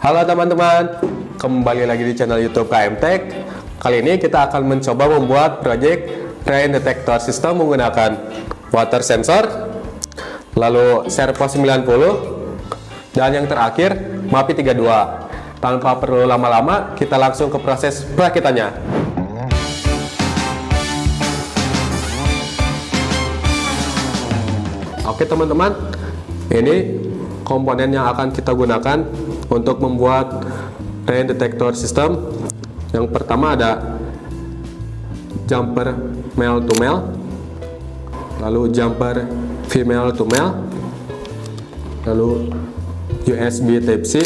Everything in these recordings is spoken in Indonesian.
Halo teman-teman, kembali lagi di channel YouTube KM Tech. Kali ini kita akan mencoba membuat project rain detector system menggunakan water sensor, lalu Servo 90, dan yang terakhir MAPI 32. Tanpa perlu lama-lama, kita langsung ke proses perakitannya. Oke teman-teman, ini komponen yang akan kita gunakan untuk membuat rain detector system. Yang pertama ada jumper male to male, lalu jumper female to male, lalu USB Type C,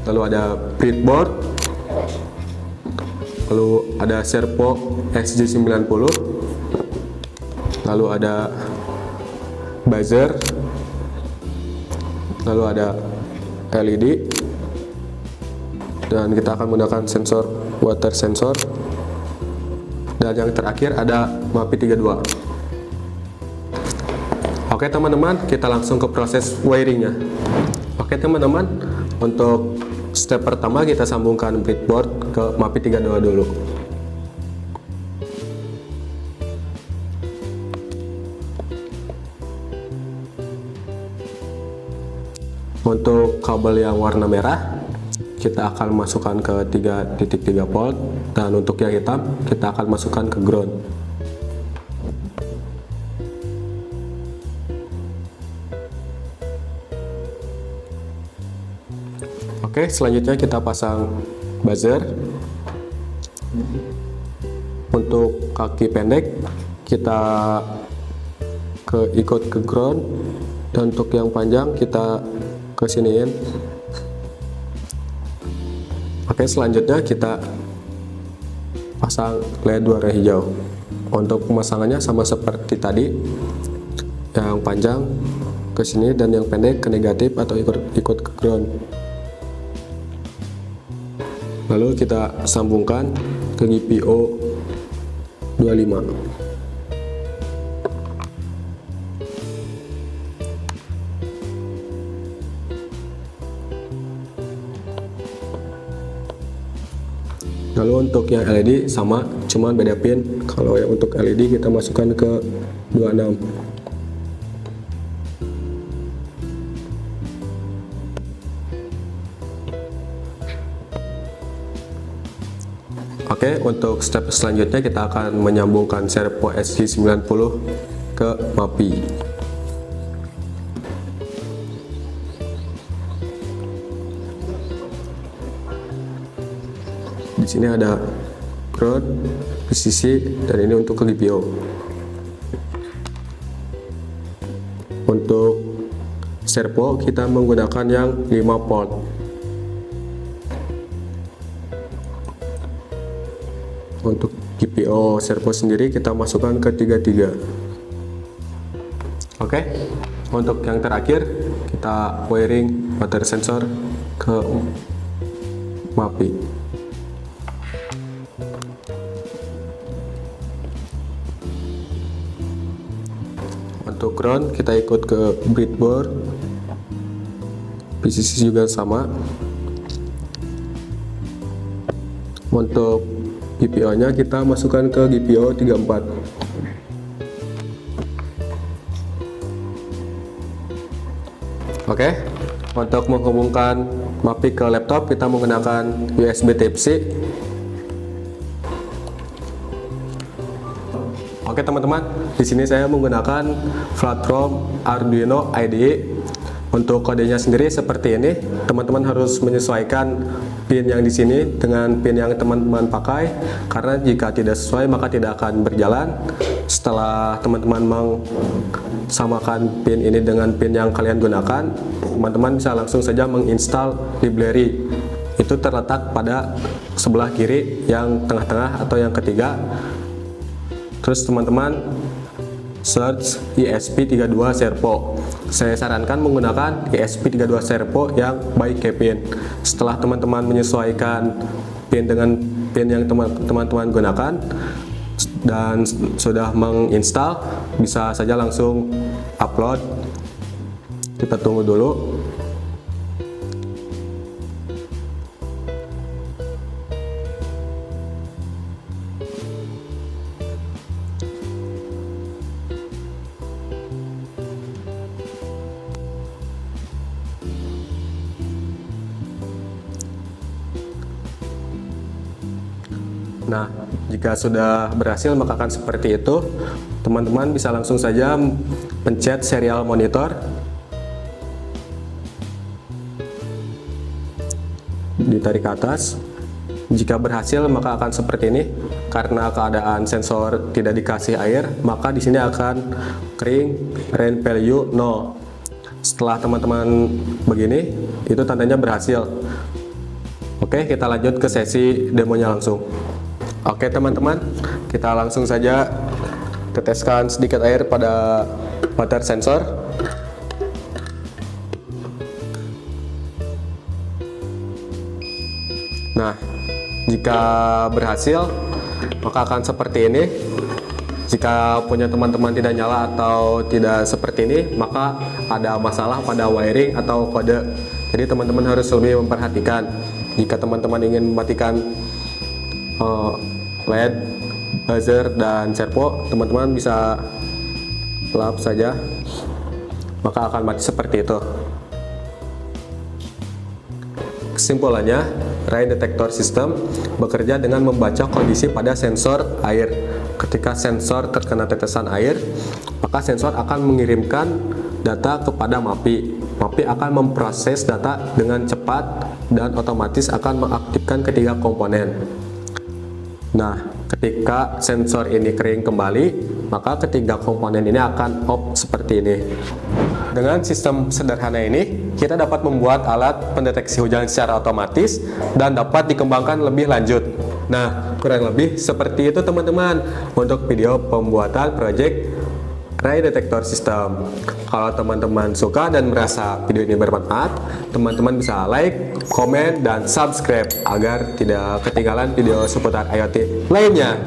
lalu ada breadboard, lalu ada Servo SG90, lalu ada buzzer, lalu ada LED, dan kita akan menggunakan sensor water sensor, dan yang terakhir ada MAPI 32. Oke teman-teman, kita langsung ke proses wiringnya. Oke teman-teman, untuk step pertama kita sambungkan breadboard ke MAPI 32 dulu. Untuk kabel yang warna merah kita akan masukkan ke 3.3 volt, dan untuk yang hitam kita akan masukkan ke ground. Oke, selanjutnya kita pasang buzzer. Untuk kaki pendek kita ikut ke ground, dan untuk yang panjang kita kesiniin. Oke, selanjutnya kita pasang LED warna hijau. Untuk pemasangannya sama seperti tadi, yang panjang ke sini dan yang pendek ke negatif atau ikut ke ground. Lalu kita sambungkan ke GPIO 25. Lalu untuk yang LED sama, cuman beda pin. Kalau yang untuk LED kita masukkan ke 26. Oke, untuk step selanjutnya kita akan menyambungkan Servo SG90 ke MAPI. Di sini ada ground, PCC, dan ini untuk ke GPIO. Untuk servo kita menggunakan yang 5 volt. Untuk GPIO servo sendiri kita masukkan ke 33. Oke, untuk yang terakhir kita wiring water sensor ke MAPI. Untuk ground kita ikut ke breadboard, PCC juga sama. Untuk GPIO nya kita masukkan ke GPIO 34. Oke, untuk menghubungkan MAPI ke laptop kita menggunakan USB Type C. Oke teman-teman, di sini saya menggunakan platform Arduino IDE. Untuk kodenya sendiri seperti ini. Teman-teman harus menyesuaikan pin yang di sini dengan pin yang teman-teman pakai, karena jika tidak sesuai maka tidak akan berjalan. Setelah teman-teman mengsamakan pin ini dengan pin yang kalian gunakan, teman-teman bisa langsung saja menginstal library. Itu terletak pada sebelah kiri, yang tengah-tengah atau yang ketiga. Terus teman-teman search ESP32 Servo. Saya sarankan menggunakan ESP32 Servo yang by Kevin. Setelah teman-teman menyesuaikan pin dengan pin yang teman-teman gunakan dan sudah menginstal, bisa saja langsung upload. Kita tunggu dulu. Nah, jika sudah berhasil maka akan seperti itu. Teman-teman bisa langsung saja pencet serial monitor. Ditarik ke atas. Jika berhasil maka akan seperti ini. Karena keadaan sensor tidak dikasih air, maka di sini akan kering, rain value 0. Setelah teman-teman begini, itu tandanya berhasil. Oke, kita lanjut ke sesi demonya langsung. Oke teman-teman, kita langsung saja teteskan sedikit air pada water sensor. Nah, jika berhasil maka akan seperti ini. Jika punya teman-teman tidak nyala atau tidak seperti ini, maka ada masalah pada wiring atau kode. Jadi teman-teman harus lebih memperhatikan. Jika teman-teman ingin mematikan LED, buzzer, dan servo, teman-teman bisa lap saja, maka akan mati seperti itu. Kesimpulannya, rain detector system bekerja dengan membaca kondisi pada sensor air. Ketika sensor terkena tetesan air, maka sensor akan mengirimkan data kepada MAPI. MAPI akan memproses data dengan cepat dan otomatis akan mengaktifkan ketiga komponen. Nah, ketika sensor ini kering kembali, maka ketiga komponen ini akan off seperti ini. Dengan sistem sederhana ini, kita dapat membuat alat pendeteksi hujan secara otomatis dan dapat dikembangkan lebih lanjut. Nah, kurang lebih seperti itu teman-teman untuk video pembuatan project rain detector system. Kalau teman-teman suka dan merasa video ini bermanfaat, teman-teman bisa like, komen, dan subscribe agar tidak ketinggalan video seputar IoT lainnya.